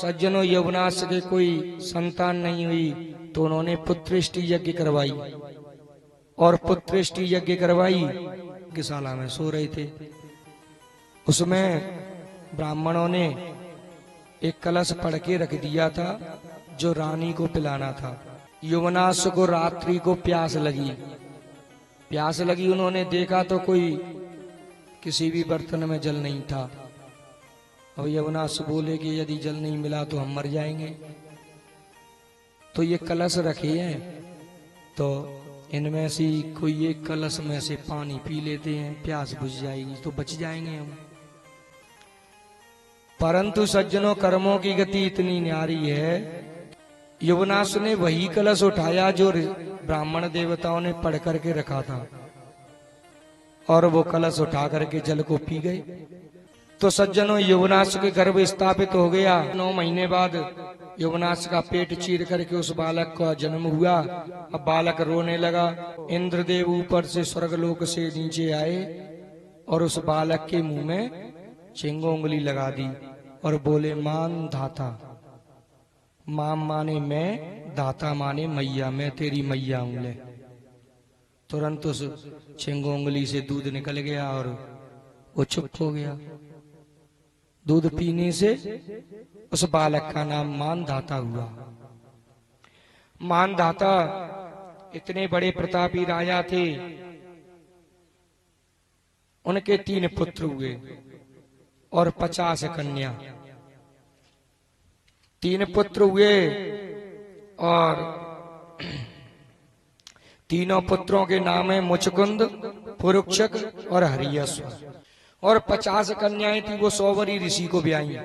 सज्जनों यवनाश के कोई संतान नहीं हुई तो उन्होंने पुत्रेष्टि यज्ञ करवाई, और पुत्रेष्टि यज्ञ करवाई गौशाला में सो रहे थे। उसमें ब्राह्मणों ने एक कलश पढ़ के रख दिया था जो रानी को पिलाना था। यवनाश को रात्रि को प्यास लगी, उन्होंने देखा तो कोई किसी भी बर्तन में जल नहीं था। अब यवनाश बोले कि यदि जल नहीं मिला तो हम मर जाएंगे, तो ये कलश रखे हैं, तो इनमें से कोई एक कलश में से पानी पी लेते हैं, प्यास बुझ जाएगी तो बच जाएंगे हम। परंतु सज्जनों कर्मों की गति इतनी न्यारी है, यवनाश ने वही कलश उठाया जो ब्राह्मण देवताओं ने पढ़ करके रखा था, और वो कलश उठा करके जल को पी गए। तो सज्जनों यवनाश के गर्भ स्थापित हो गया। 9 महीने बाद यवनाश का पेट चीर करके उस बालक का जन्म हुआ। अब बालक रोने लगा। इंद्रदेव ऊपर से स्वर्गलोक से नीचे आए और उस बालक के मुंह में चिंगो उंगली लगा दी और बोले मान धाता। माम माने मैं, दाता माने मैया, मैं तेरी मैया हूं ले। तुरंत उस चिंगो उंगली से दूध निकल गया और वो चुप हो गया। दूध पीने से उस बालक का नाम मानधाता हुआ। मानधाता इतने बड़े प्रतापी राजा थे, उनके 3 पुत्र हुए और 50 कन्या। 3 पुत्र हुए और तीनों पुत्रों के नाम है मुचकुंद, पुरुक्षक और हरियश्व, और 50 कन्याएं थी, वो 100 ऋषि को ब्याही।